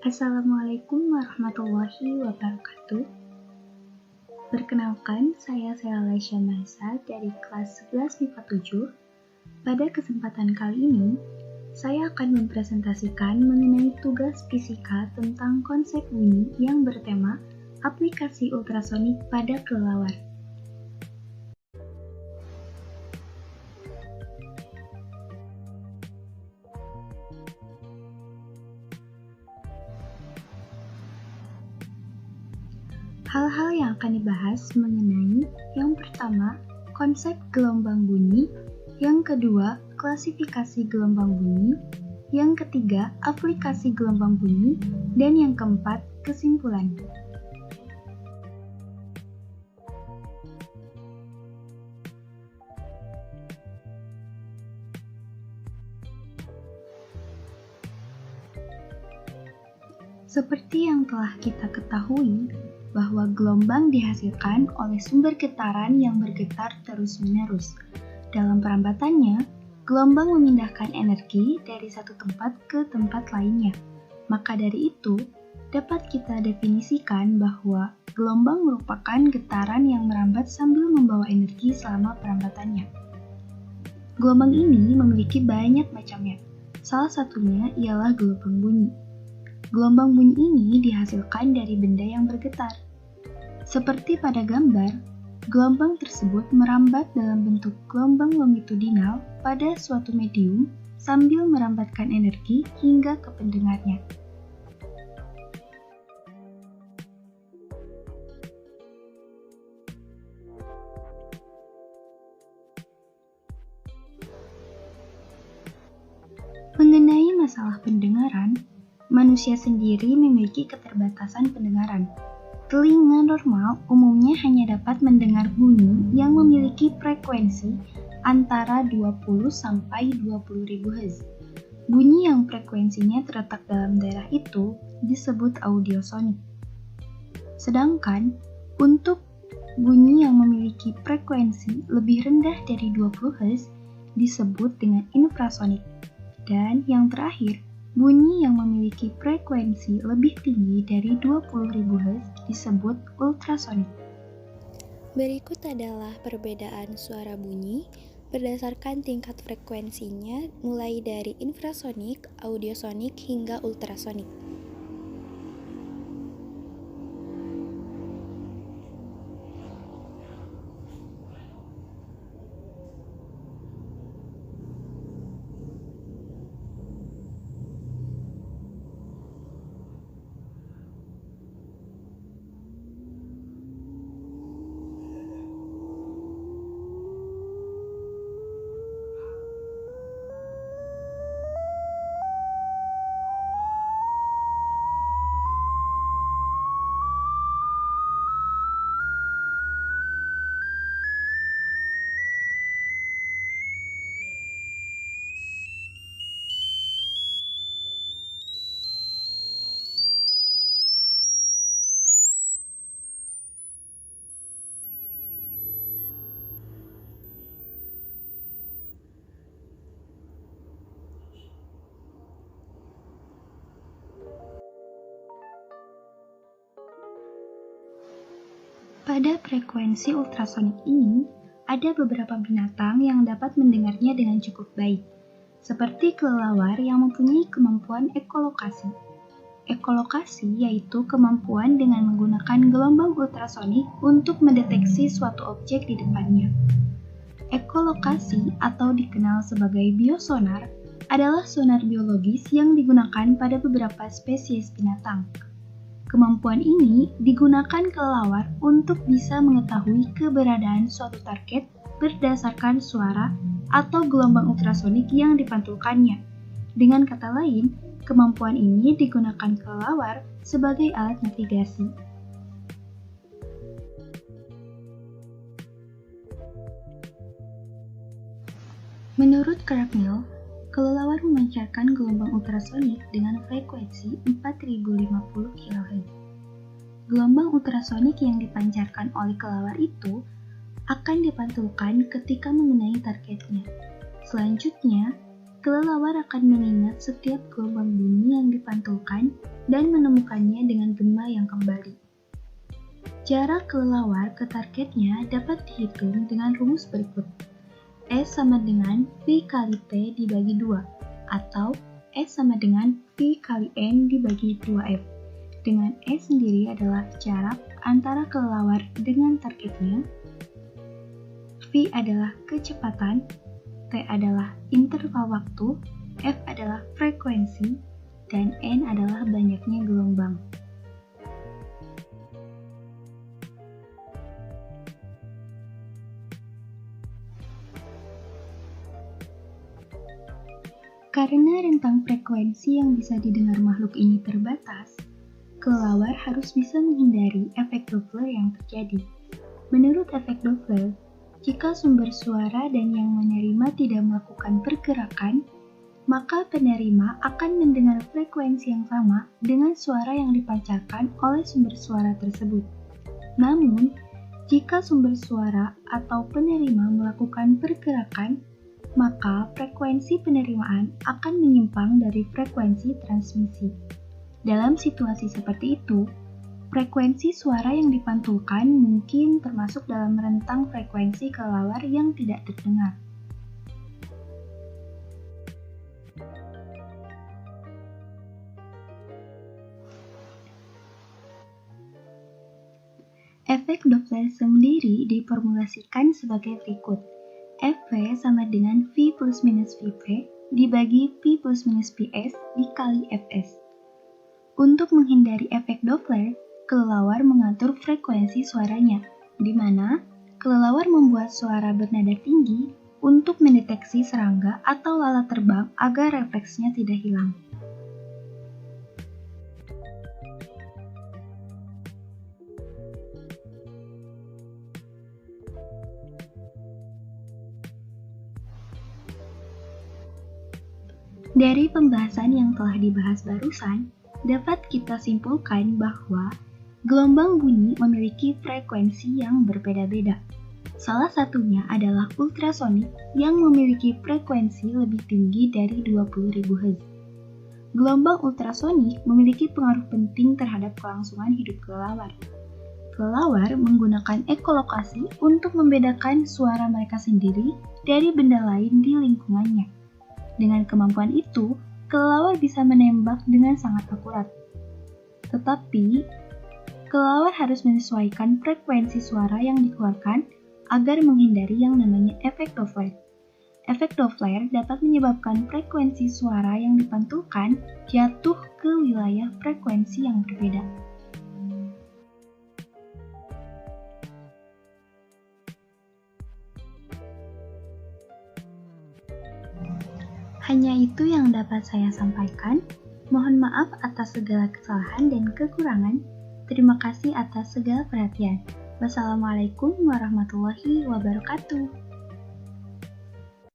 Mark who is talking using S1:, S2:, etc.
S1: Assalamualaikum warahmatullahi wabarakatuh. Perkenalkan, saya Selala Syamasa dari kelas 11 MIPA 7. Pada kesempatan kali ini, saya akan mempresentasikan mengenai tugas fisika tentang konsep bunyi yang bertema aplikasi ultrasonik pada kelelawar. Hal-hal yang akan dibahas mengenai yang pertama, konsep gelombang bunyi, yang kedua, klasifikasi gelombang bunyi, yang ketiga, aplikasi gelombang bunyi, dan yang keempat, kesimpulan. Seperti yang telah kita ketahui, bahwa gelombang dihasilkan oleh sumber getaran yang bergetar terus-menerus. Dalam perambatannya, gelombang memindahkan energi dari satu tempat ke tempat lainnya. Maka dari itu, dapat kita definisikan bahwa gelombang merupakan getaran yang merambat sambil membawa energi selama perambatannya. Gelombang ini memiliki banyak macamnya. Salah satunya ialah gelombang bunyi. Gelombang bunyi ini dihasilkan dari benda yang bergetar. Seperti pada gambar, gelombang tersebut merambat dalam bentuk gelombang longitudinal pada suatu medium sambil merambatkan energi hingga ke pendengarnya. Mengenai masalah pendengaran, manusia sendiri memiliki keterbatasan pendengaran. Telinga normal umumnya hanya dapat mendengar bunyi yang memiliki frekuensi antara 20 sampai 20.000 Hz. Bunyi yang frekuensinya terletak dalam daerah itu disebut audiosonik. Sedangkan untuk bunyi yang memiliki frekuensi lebih rendah dari 20 Hz disebut dengan infrasonik. Dan yang terakhir, bunyi yang memiliki frekuensi lebih tinggi dari 20.000 Hz disebut ultrasonik.
S2: Berikut adalah perbedaan suara bunyi berdasarkan tingkat frekuensinya mulai dari infrasonik, audiosonik, hingga ultrasonik.
S1: Pada frekuensi ultrasonik ini, ada beberapa binatang yang dapat mendengarnya dengan cukup baik, seperti kelelawar yang mempunyai kemampuan ekolokasi. Ekolokasi yaitu kemampuan dengan menggunakan gelombang ultrasonik untuk mendeteksi suatu objek di depannya. Ekolokasi atau dikenal sebagai biosonar adalah sonar biologis yang digunakan pada beberapa spesies binatang. Kemampuan ini digunakan kelelawar untuk bisa mengetahui keberadaan suatu target berdasarkan suara atau gelombang ultrasonik yang dipantulkannya. Dengan kata lain, kemampuan ini digunakan kelelawar sebagai alat navigasi. Menurut Cracknell, kelelawar memancarkan gelombang ultrasonik dengan frekuensi 4050 kHz. Gelombang ultrasonik yang dipancarkan oleh kelelawar itu akan dipantulkan ketika mengenai targetnya. Selanjutnya, kelelawar akan mengingat setiap gelombang bunyi yang dipantulkan dan menemukannya dengan gema yang kembali. Jarak kelelawar ke targetnya dapat dihitung dengan rumus berikut. S sama dengan V kali T dibagi 2, atau S sama dengan V kali N dibagi 2F. Dengan S sendiri adalah jarak antara kelelawar dengan targetnya, V adalah kecepatan, T adalah interval waktu, F adalah frekuensi, dan N adalah banyaknya gelombang. Karena rentang frekuensi yang bisa didengar makhluk ini terbatas, kelelawar harus bisa menghindari efek Doppler yang terjadi. Menurut efek Doppler, jika sumber suara dan yang menerima tidak melakukan pergerakan, maka penerima akan mendengar frekuensi yang sama dengan suara yang dipancarkan oleh sumber suara tersebut. Namun, jika sumber suara atau penerima melakukan pergerakan, maka frekuensi penerimaan akan menyimpang dari frekuensi transmisi. Dalam situasi seperti itu, frekuensi suara yang dipantulkan mungkin termasuk dalam rentang frekuensi kelelawar yang tidak terdengar. Efek Doppler sendiri diformulasikan sebagai berikut. Fv sama dengan V plus minus Vp dibagi V plus minus Ps dikali Fs. Untuk menghindari efek Doppler, kelelawar mengatur frekuensi suaranya, di mana kelelawar membuat suara bernada tinggi untuk mendeteksi serangga atau lalat terbang agar refleksnya tidak hilang. Dari pembahasan yang telah dibahas barusan, dapat kita simpulkan bahwa gelombang bunyi memiliki frekuensi yang berbeda-beda. Salah satunya adalah ultrasonik yang memiliki frekuensi lebih tinggi dari 20.000 Hz. Gelombang ultrasonik memiliki pengaruh penting terhadap kelangsungan hidup kelelawar. Kelelawar menggunakan ekolokasi untuk membedakan suara mereka sendiri dari benda lain di lingkungannya. Dengan kemampuan itu, kelelawar bisa menembak dengan sangat akurat. Tetapi, kelelawar harus menyesuaikan frekuensi suara yang dikeluarkan agar menghindari yang namanya efek Doppler. Efek Doppler dapat menyebabkan frekuensi suara yang dipantulkan jatuh ke wilayah frekuensi yang berbeda. Hanya itu yang dapat saya sampaikan. Mohon maaf atas segala kesalahan dan kekurangan. Terima kasih atas segala perhatian. Wassalamualaikum warahmatullahi wabarakatuh.